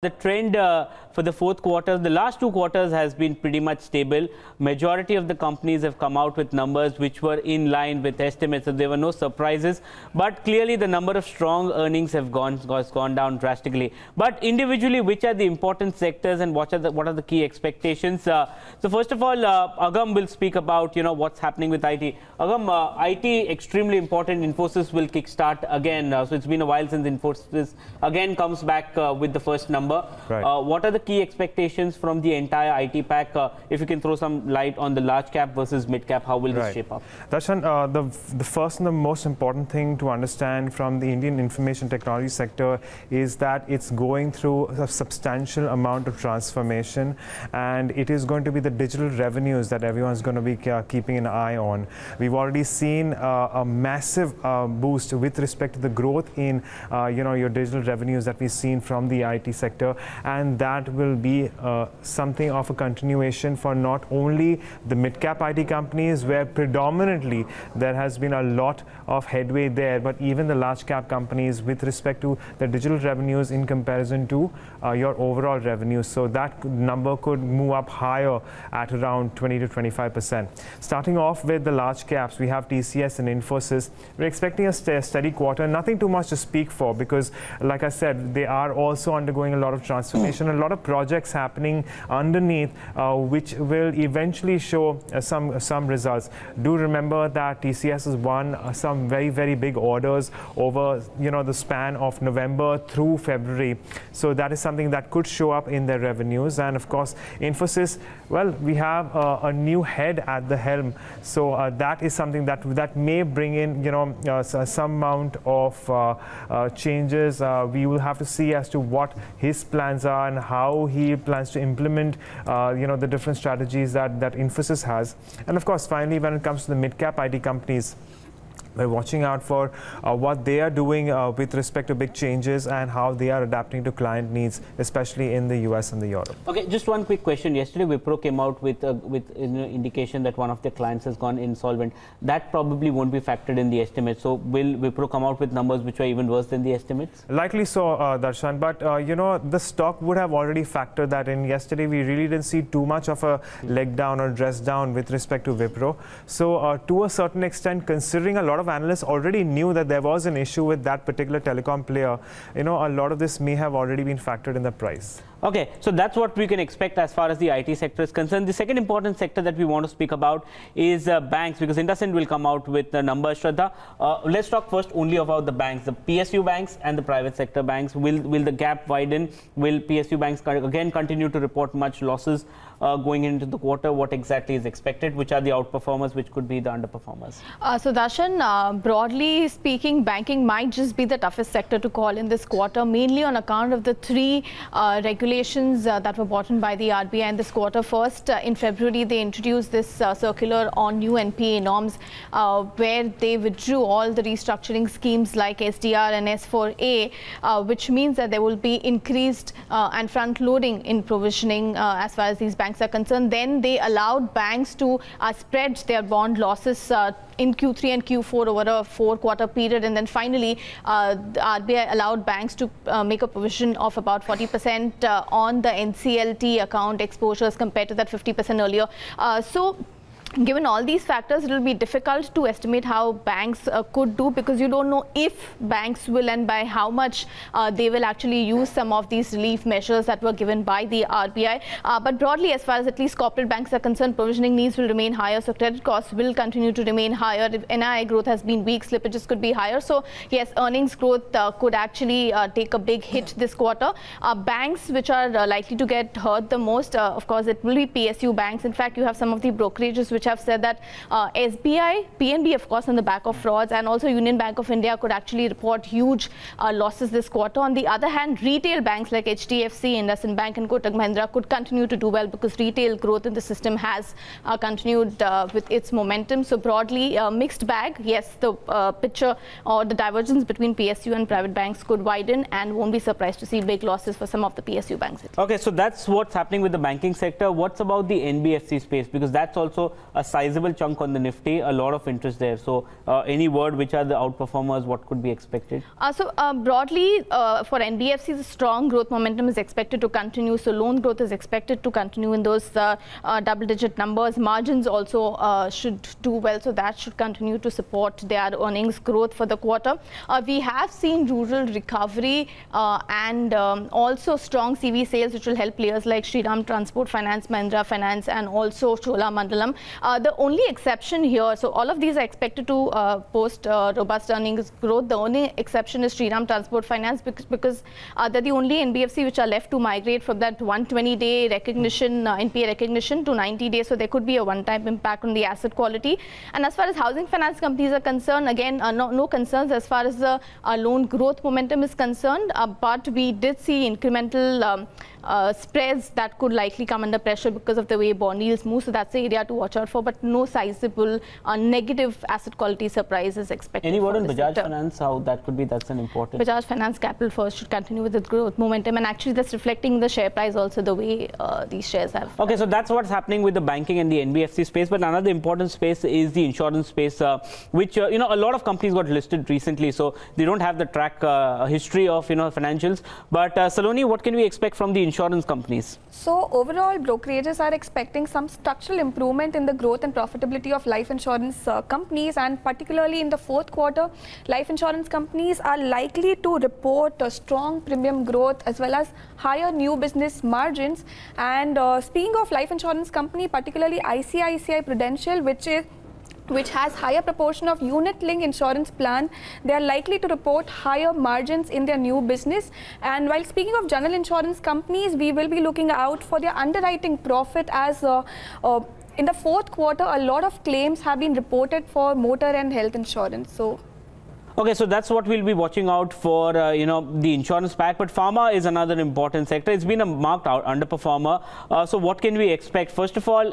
The trend for the fourth quarter, the last two quarters has been pretty much stable. Majority of the companies have come out with numbers which were in line with estimates, so there were no surprises. But clearly the number of strong earnings have gone down drastically. But individually, which are the important sectors and what are the key expectations? So first of all, Agam will speak about what's happening with IT. Agam, IT extremely important. Infosys will kickstart again. So it's been a while since Infosys again comes back with the first number. Right. What are the key expectations from the entire IT pack? If you can throw some light on the large cap versus mid cap, how will this shape up? Darshan, the first and the most important thing to understand from the Indian information technology sector is that it's going through a substantial amount of transformation, and it is going to be the digital revenues that everyone's going to be keeping an eye on. We've already seen a massive boost with respect to the growth in your digital revenues that we've seen from the IT sector, and that will be something of a continuation for not only the mid-cap IT companies, where predominantly there has been a lot of headway there, but even the large-cap companies with respect to the digital revenues in comparison to your overall revenues. So that number could move up higher at around 20 to 25%. Starting off with the large caps, we have TCS and Infosys. We're expecting a steady quarter, nothing too much to speak for, because like I said, they are also undergoing a lot of transformation, a lot of projects happening underneath, which will eventually show some results. Do remember that TCS has won some very big orders over the span of November through February. So that is something that could show up in their revenues. And of course, Infosys, well, we have a new head at the helm, so that is something that may bring in some amount of changes. We will have to see as to what his plans are and how he plans to implement the different strategies that Infosys has. And of course, finally, when it comes to the mid-cap IT companies, we're watching out for what they are doing with respect to big changes and how they are adapting to client needs, especially in the US and the Europe. Okay, just one quick question. Yesterday, Wipro came out with indication that one of their clients has gone insolvent. That probably won't be factored in the estimate. So will Wipro come out with numbers which are even worse than the estimates? Likely so, Darshan. But the stock would have already factored that in. Yesterday, we really didn't see too much of a leg down or dress down with respect to Wipro. So to a certain extent, considering a lot of analysts already knew that there was an issue with that particular telecom player, a lot of this may have already been factored in the price. Okay, so that's what we can expect as far as the IT sector is concerned. The second important sector that we want to speak about is banks, because IndusInd will come out with the numbers. Shraddha, let's talk first only about the banks, the PSU banks and the private sector banks. Will the gap widen? Will PSU banks again continue to report much losses going into the quarter? What exactly is expected? Which are the outperformers? Which could be the underperformers? So Darshan, broadly speaking, banking might just be the toughest sector to call in this quarter, mainly on account of the three regulations that were brought in by the RBI in this quarter. First, in February, they introduced this circular on new NPA norms, where they withdrew all the restructuring schemes like SDR and S4A, which means that there will be increased and front-loading in provisioning as far as these banks are concerned. Then they allowed banks to spread their bond losses in Q3 and Q4 over a 4-quarter period. And then finally, the RBI allowed banks to make a provision of about 40% on the NCLT account exposures compared to that 50% earlier. Given all these factors, it will be difficult to estimate how banks could do, because you don't know if banks will and by how much they will actually use some of these relief measures that were given by the RBI. But broadly, as far as at least corporate banks are concerned, provisioning needs will remain higher. So credit costs will continue to remain higher. If NII growth has been weak, slippages could be higher. So yes, earnings growth could actually take a big hit this quarter. Banks which are likely to get hurt the most, of course, it will be PSU banks. In fact, you have some of the brokerages which have said that SBI, PNB, of course, on the back of frauds, and also Union Bank of India could actually report huge losses this quarter. On the other hand, retail banks like HDFC, IndusInd Bank and Kotak Mahindra could continue to do well, because retail growth in the system has continued with its momentum. So broadly, mixed bag. Yes, the picture or the divergence between PSU and private banks could widen, and won't be surprised to see big losses for some of the PSU banks. Okay, so that's what's happening with the banking sector. What's about the NBFC space? Because that's also a sizable chunk on the Nifty, a lot of interest there. So any word which are the outperformers, what could be expected? Broadly, for NBFCs, the strong growth momentum is expected to continue. So loan growth is expected to continue in those double-digit numbers. Margins also should do well, so that should continue to support their earnings growth for the quarter. We have seen rural recovery and also strong CV sales, which will help players like Shriram Transport Finance, Mahindra Finance, and also Cholamandalam. The only exception here, so all of these are expected to post robust earnings growth. The only exception is Shriram Transport Finance because they're the only NBFC which are left to migrate from that 120-day recognition, NPA recognition, to 90 days. So there could be a one-time impact on the asset quality. And as far as housing finance companies are concerned, again, no concerns as far as the loan growth momentum is concerned. But we did see incremental spreads that could likely come under pressure because of the way bond yields move. So that's the area to watch out for, but no sizable negative asset quality surprises expected. Any word on Bajaj Finance, how that could be? That's an important. Bajaj Finance Capital First should continue with the growth momentum, and actually that's reflecting the share price also, the way these shares have. Okay, so that's what's happening with the banking and the NBFC space. But another important space is the insurance space, which a lot of companies got listed recently, so they don't have the track history of financials. But Saloni, what can we expect from the insurance companies? So overall, brokerages are expecting some structural improvement in the growth and profitability of life insurance companies, and particularly in the fourth quarter, life insurance companies are likely to report a strong premium growth as well as higher new business margins. And speaking of life insurance company, particularly ICICI Prudential, which has higher proportion of unit-linked insurance plan, they are likely to report higher margins in their new business. And while speaking of general insurance companies, we will be looking out for their underwriting profit, as in the fourth quarter, a lot of claims have been reported for motor and health insurance. Okay, so that's what we'll be watching out for, the insurance pack. But pharma is another important sector. It's been a marked underperformer. So what can we expect? First of all,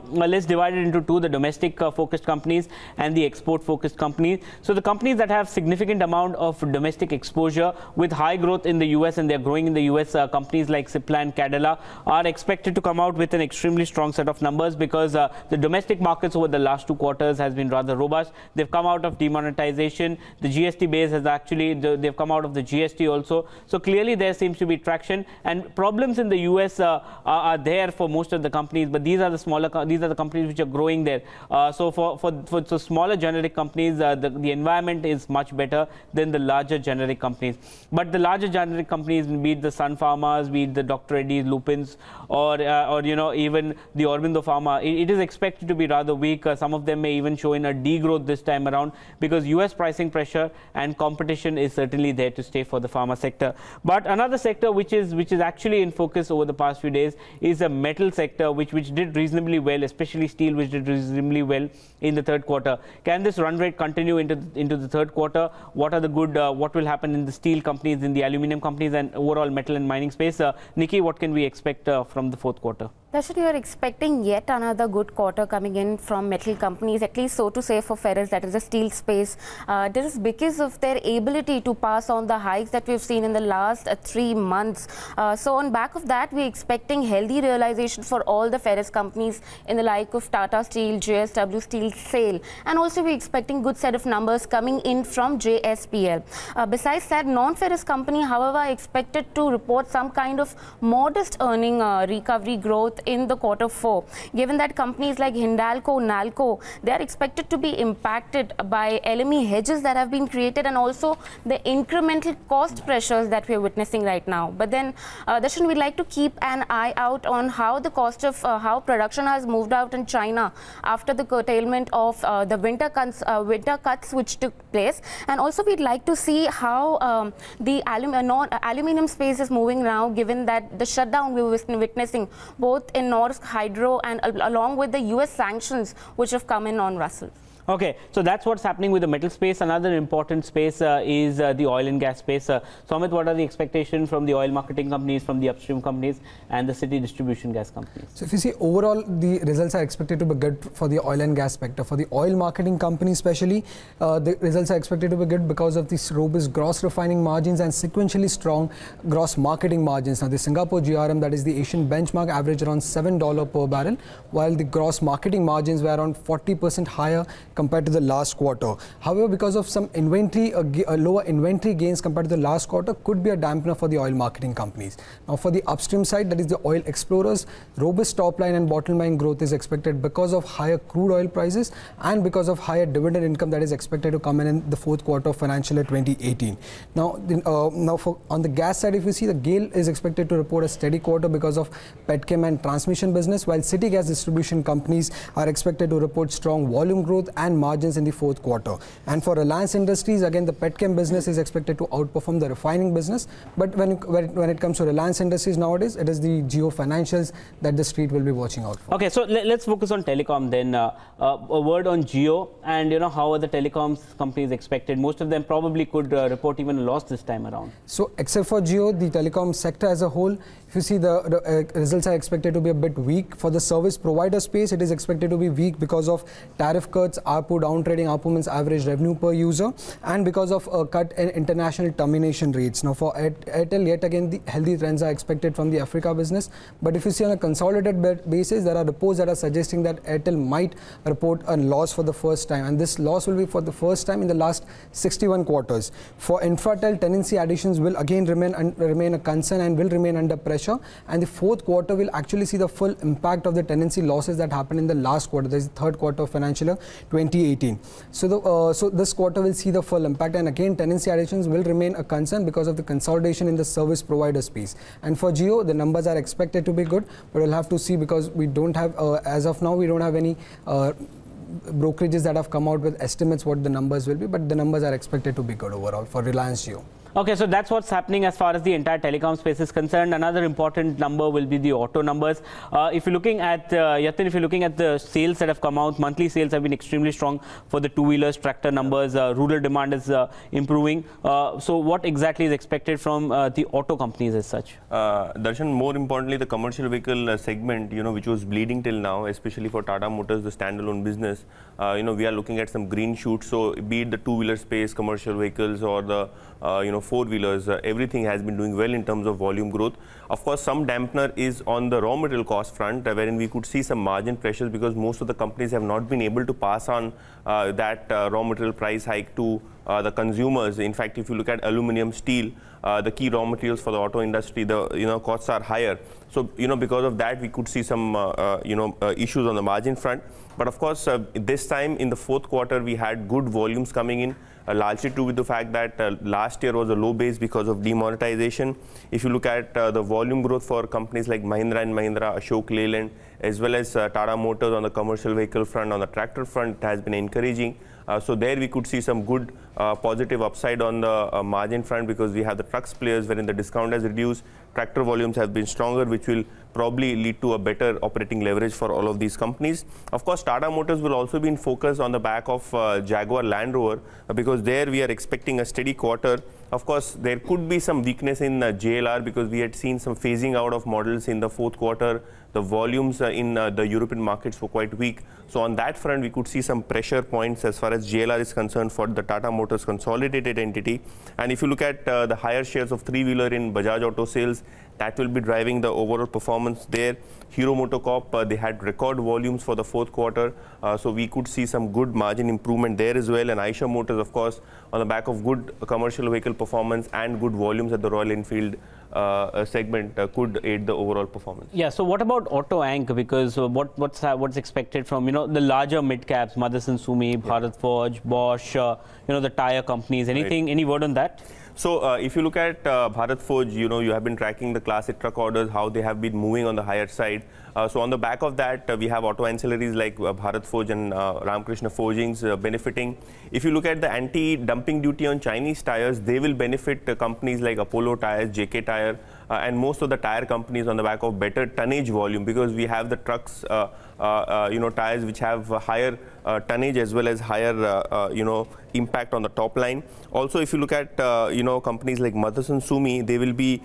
let's divide it into two: the domestic focused companies and the export focused companies. So the companies that have significant amount of domestic exposure with high growth in the US, and they're growing in the US, companies like Cipla and Cadila are expected to come out with an extremely strong set of numbers, because the domestic markets over the last 2 quarters has been rather robust. They've come out of demonetization. The GST base has actually, they've come out of the GST also. So clearly there seems to be traction, and problems in the US are there for most of the companies, but these are the smaller, these are the companies which are growing there. So for smaller generic companies, the environment is much better than the larger generic companies. But the larger generic companies, be it the Sun Pharmas, be it the Dr. Reddy's, Lupins, or even the Aurobindo Pharma, it is expected to be rather weak. Some of them may even show in a degrowth this time around, because US pricing pressure and competition is certainly there to stay for the pharma sector. But another sector which is actually in focus over the past few days is the metal sector, which did reasonably well, especially steel, which did reasonably well in the third quarter. Can this run rate continue into the third quarter? What are the good? What will happen in the steel companies, in the aluminium companies, and overall metal and mining space? Nikki, what can we expect from the fourth quarter? Darshan, you are expecting yet another good quarter coming in from metal companies, at least so to say for ferrous, that is the steel space. This is because of their ability to pass on the hikes that we've seen in the last 3 months. So on back of that, we're expecting healthy realization for all the ferrous companies in the like of Tata Steel, JSW Steel, SAIL, and also we're expecting good set of numbers coming in from JSPL. Besides that, non-ferrous company, however, are expected to report some kind of modest earning recovery growth in the quarter 4, given that companies like Hindalco, Nalco, they are expected to be impacted by LME hedges that have been created, and also the incremental cost pressures that we are witnessing right now. But then, Darshan, we'd like to keep an eye out on how the cost of how production has moved out in China after the curtailment of the winter cuts which took place, and also we'd like to see how the aluminium space is moving now, given that the shutdown we were witnessing both in Norsk Hydro and along with the US sanctions which have come in on Russell. Okay, so that's what's happening with the metal space. Another important space is the oil and gas space. So Amit, what are the expectations from the oil marketing companies, from the upstream companies and the city distribution gas companies? So if you see overall, the results are expected to be good for the oil and gas sector. For the oil marketing companies especially, the results are expected to be good because of these robust gross refining margins and sequentially strong gross marketing margins. Now the Singapore GRM, that is the Asian benchmark, averaged around $7 per barrel, while the gross marketing margins were around 40% higher compared to the last quarter. However, because of some inventory, lower inventory gains compared to the last quarter could be a dampener for the oil marketing companies. Now for the upstream side, that is the oil explorers, robust top line and bottom line growth is expected because of higher crude oil prices and because of higher dividend income that is expected to come in the fourth quarter of financial year 2018. Now, on the gas side, if you see, the GAIL is expected to report a steady quarter because of petchem and transmission business, while city gas distribution companies are expected to report strong volume growth and margins in the fourth quarter. And for Reliance Industries, again, the petchem business is expected to outperform the refining business. But when it comes to Reliance Industries nowadays, it is the Jio financials that the street will be watching out for. Okay, so let's focus on telecom then. A word on Jio, and how are the telecoms companies expected? Most of them probably could report even a loss this time around. So except for Jio, the telecom sector as a whole, if you see, the results are expected to be a bit weak. For the service provider space, it is expected to be weak because of tariff cuts, ARPU downtrading, ARPU means average revenue per user, and because of a cut in international termination rates. Now for Airtel, yet again, the healthy trends are expected from the Africa business. But if you see on a consolidated basis, there are reports that are suggesting that Airtel might report a loss for the first time, and this loss will be for the first time in the last 61 quarters. For Infratel, tenancy additions will again remain a concern and will remain under pressure, and the fourth quarter will actually see the full impact of the tenancy losses that happened in the last quarter, that is the third quarter of financial year 2018. So this quarter will see the full impact, and again tenancy additions will remain a concern because of the consolidation in the service provider space. And for Jio, the numbers are expected to be good, but we'll have to see because we don't have, as of now, we don't have any brokerages that have come out with estimates what the numbers will be, but the numbers are expected to be good overall for Reliance Jio. Okay, so that's what's happening as far as the entire telecom space is concerned. Another important number will be the auto numbers. If you're looking at, Yatin, if you're looking at the sales that have come out, monthly sales have been extremely strong for the two-wheelers, tractor numbers. Rural demand is improving. So what exactly is expected from the auto companies as such? Darshan, more importantly, the commercial vehicle segment, which was bleeding till now, especially for Tata Motors, the standalone business, we are looking at some green shoots. So be it the two-wheeler space, commercial vehicles, or the four-wheelers, everything has been doing well in terms of volume growth. Of course, some dampener is on the raw material cost front, wherein we could see some margin pressures because most of the companies have not been able to pass on that raw material price hike to the consumers. In fact, if you look at aluminum, steel, the key raw materials for the auto industry, the costs are higher. So, because of that, we could see some, issues on the margin front. But of course, this time in the fourth quarter, we had good volumes coming in, largely due with the fact that last year was a low base because of demonetization. If you look at the volume growth for companies like Mahindra & Mahindra, Ashok Leyland, as well as Tata Motors on the commercial vehicle front, on the tractor front, has been encouraging. So there we could see some good positive upside on the margin front because we have the trucks players wherein the discount has reduced, tractor volumes have been stronger, which will probably lead to a better operating leverage for all of these companies. Of course, Tata Motors will also be in focus on the back of Jaguar Land Rover because there we are expecting a steady quarter. Of course, there could be some weakness in JLR because we had seen some phasing out of models in the fourth quarter. The volumes in the European markets were quite weak. So on that front, we could see some pressure points as far as JLR is concerned for the Tata Motors consolidated entity. And if you look at the higher shares of three-wheeler in Bajaj Auto sales, that will be driving the overall performance there. Hero MotoCorp, they had record volumes for the fourth quarter. So we could see some good margin improvement there as well. And Eicher Motors, of course, on the back of good commercial vehicle performance and good volumes at the Royal Enfield segment could aid the overall performance. Yeah. So what about Auto Ank? Because what's expected from the larger mid caps, Motherson Sumi, Bharat Forge, Bosch, the tire companies? Anything? Right. Any word on that? So if you look at Bharat Forge, you have been tracking the Class 8 truck orders, how they have been moving on the higher side. So on the back of that, we have auto ancillaries like Bharat Forge and Ramkrishna Forgings benefiting. If you look at the anti-dumping duty on Chinese tires, they will benefit companies like Apollo Tires, JK Tire, and most of the tire companies on the back of better tonnage volume, because we have the trucks, tires which have higher tonnage as well as higher, impact on the top line. Also, if you look at, companies like Motherson Sumi, they will be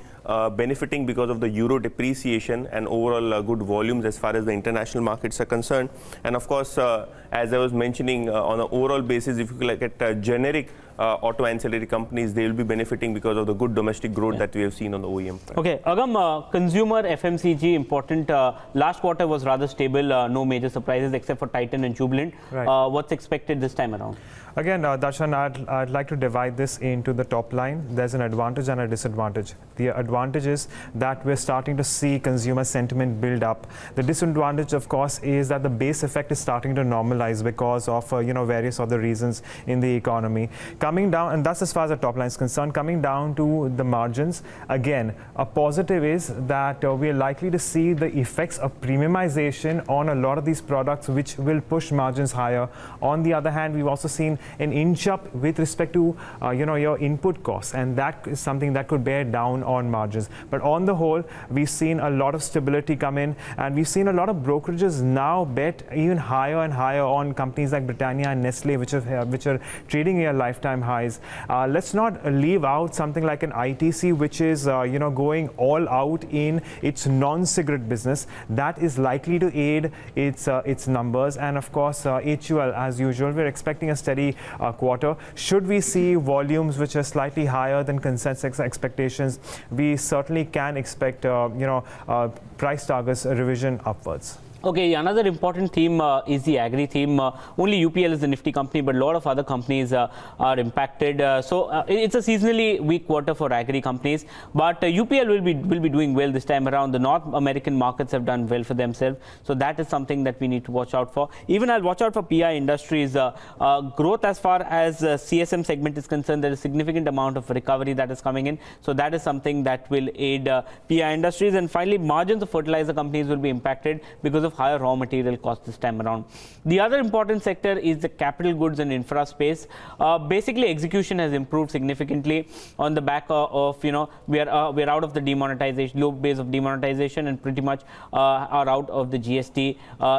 benefiting because of the euro depreciation and overall good volumes as far as the international markets are concerned. And of course, as I was mentioning, on an overall basis, if you look at generic auto ancillary companies, they will be benefiting because of the good domestic growth that we have seen on the OEM front. Okay, Agam, consumer FMCG important. Last quarter was rather stable, no major surprises except for Titan and Jubilant. Right. What's expected this time around? Again, Darshan, I'd like to divide this into the top line. There's an advantage and a disadvantage. The advantage is that we're starting to see consumer sentiment build up. The disadvantage, of course, is that the base effect is starting to normalize because of various other reasons in the economy. Coming down, and that's as far as the top line is concerned. Coming down to the margins, again, a positive is that we are likely to see the effects of premiumization on a lot of these products, which will push margins higher. On the other hand, we've also seen an inch up with respect to your input costs, and that is something that could bear down on margins. But on the whole, we've seen a lot of stability come in, and we've seen a lot of brokerages now bet even higher and higher on companies like Britannia and Nestle, which are trading near lifetime highs. Let's not leave out something like an ITC, which is going all out in its non-cigarette business. That is likely to aid its numbers, and of course HUL, as usual, we're expecting a steady quarter. Should we see volumes which are slightly higher than consensus expectations, we certainly can expect price targets revision upwards. Okay, another important theme is the agri theme. Only UPL is the nifty company, but a lot of other companies are impacted. So it's a seasonally weak quarter for agri companies. But UPL will be doing well this time around. The North American markets have done well for themselves. So that is something that we need to watch out for. Even I'll watch out for PI Industries. Growth as far as CSM segment is concerned, there is a significant amount of recovery that is coming in. So that is something that will aid PI Industries. And finally, margins of fertilizer companies will be impacted because of higher raw material costs this time around. The other important sector is the capital goods and infra space. Basically, execution has improved significantly on the back of we are out of the demonetization, low base of demonetization, and pretty much are out of the GST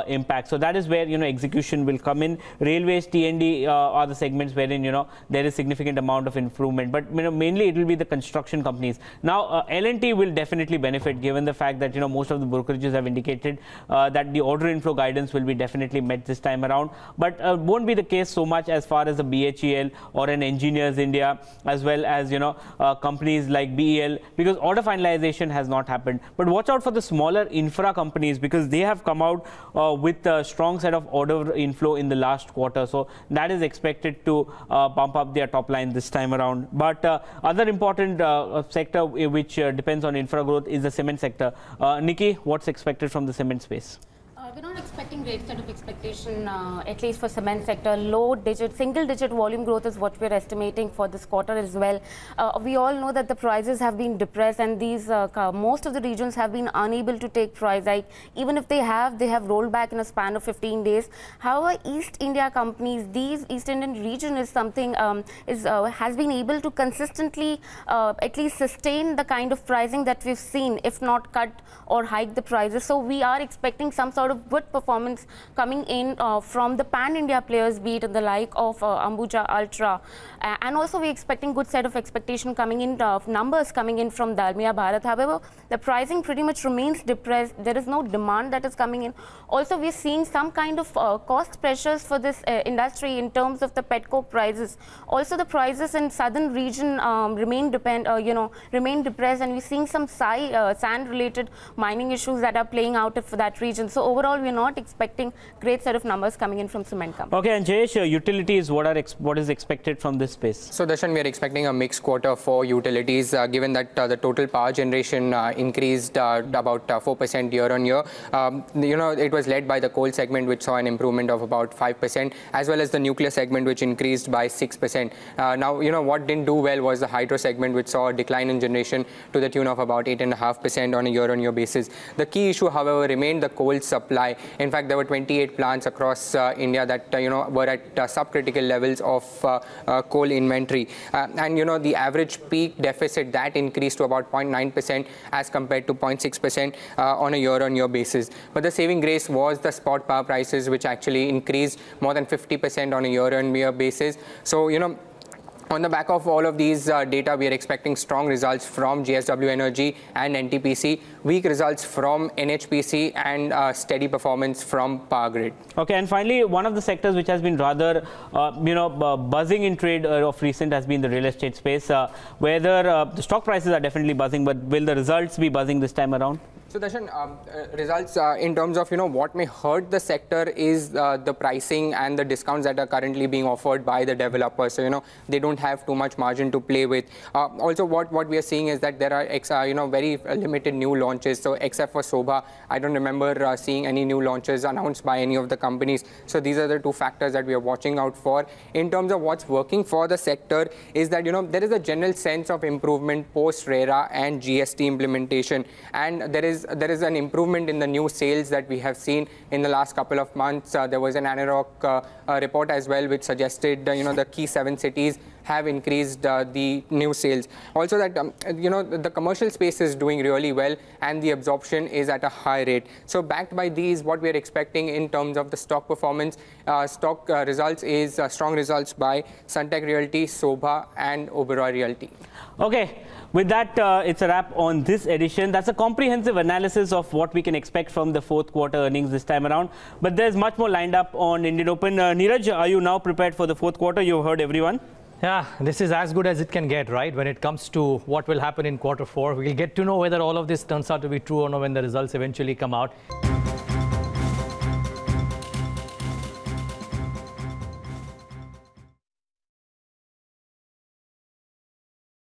impact. So that is where execution will come in. Railways, T&D are the segments wherein there is significant amount of improvement. But mainly it will be the construction companies. Now L&T will definitely benefit, given the fact that most of the brokerages have indicated that the order inflow guidance will be definitely met this time around, but won't be the case so much as far as a BHEL or an Engineers India, as well as companies like BEL, because order finalization has not happened. But watch out for the smaller infra companies, because they have come out with a strong set of order inflow in the last quarter. So that is expected to pump up their top line this time around. But other important sector which depends on infra growth is the cement sector. Nikki, what's expected from the cement space? We're not expecting great set of expectation, at least for cement sector. Single-digit volume growth is what we're estimating for this quarter as well. We all know that the prices have been depressed, and these most of the regions have been unable to take price hike. Even if they have rolled back in a span of 15 days. However, East India companies, these East Indian region is something has been able to consistently at least sustain the kind of pricing that we've seen, if not cut or hike the prices. So we are expecting some sort of good performance coming in from the pan-India players, be it in the like of Ambuja Ultra, and also we're expecting good set of expectation coming in, numbers coming in from Dalmia Bharat. However, the pricing pretty much remains depressed. There is no demand that is coming in. Also, we're seeing some kind of cost pressures for this industry in terms of the petcoke prices. Also, the prices in southern region remain depressed, and we're seeing some sand-related mining issues that are playing out for that region. So overall, we're not expecting great set of numbers coming in from cement companies. Okay, and Jayesh, utilities, what is expected from this space? So Darshan, we are expecting a mixed quarter for utilities, given that the total power generation increased about 4% year on year. It was led by the coal segment, which saw an improvement of about 5%, as well as the nuclear segment, which increased by 6%. Now, what didn't do well was the hydro segment, which saw a decline in generation to the tune of about 8.5% on a year-on-year basis. The key issue, however, remained the coal supply. supply. In fact, there were 28 plants across India that were at subcritical levels of coal inventory. And the average peak deficit that increased to about 0.9% as compared to 0.6% on a year-on-year basis. But the saving grace was the spot power prices, which actually increased more than 50% on a year-on-year basis. So, on the back of all of these data, we are expecting strong results from JSW Energy and NTPC, weak results from NHPC, and steady performance from Power Grid. Okay, and finally, one of the sectors which has been rather, buzzing in trade of recent has been the real estate space. Whether the stock prices are definitely buzzing, but will the results be buzzing this time around? So Darshan, results in terms of what may hurt the sector is the pricing and the discounts that are currently being offered by the developers. So they don't have too much margin to play with. Also, what we are seeing is that there are very limited new launches. So except for Sobha, I don't remember seeing any new launches announced by any of the companies. So these are the two factors that we are watching out for. In terms of what's working for the sector is that there is a general sense of improvement post RERA and GST implementation, and there is an improvement in the new sales that we have seen in the last couple of months. There was an ANAROC report as well, which suggested the key 7 cities have increased the new sales. Also that the commercial space is doing really well and the absorption is at a high rate. So backed by these, what we are expecting in terms of the stock performance, stock results is strong results by Sunteck Realty, Sobha, and Oberoi Realty. Okay. With that, it's a wrap on this edition. That's a comprehensive analysis of what we can expect from the fourth quarter earnings this time around. But there's much more lined up on Indian Open. Neeraj, are you now prepared for the fourth quarter? You've heard everyone. Yeah, this is as good as it can get, right? When it comes to what will happen in quarter 4, we'll get to know whether all of this turns out to be true or not when the results eventually come out.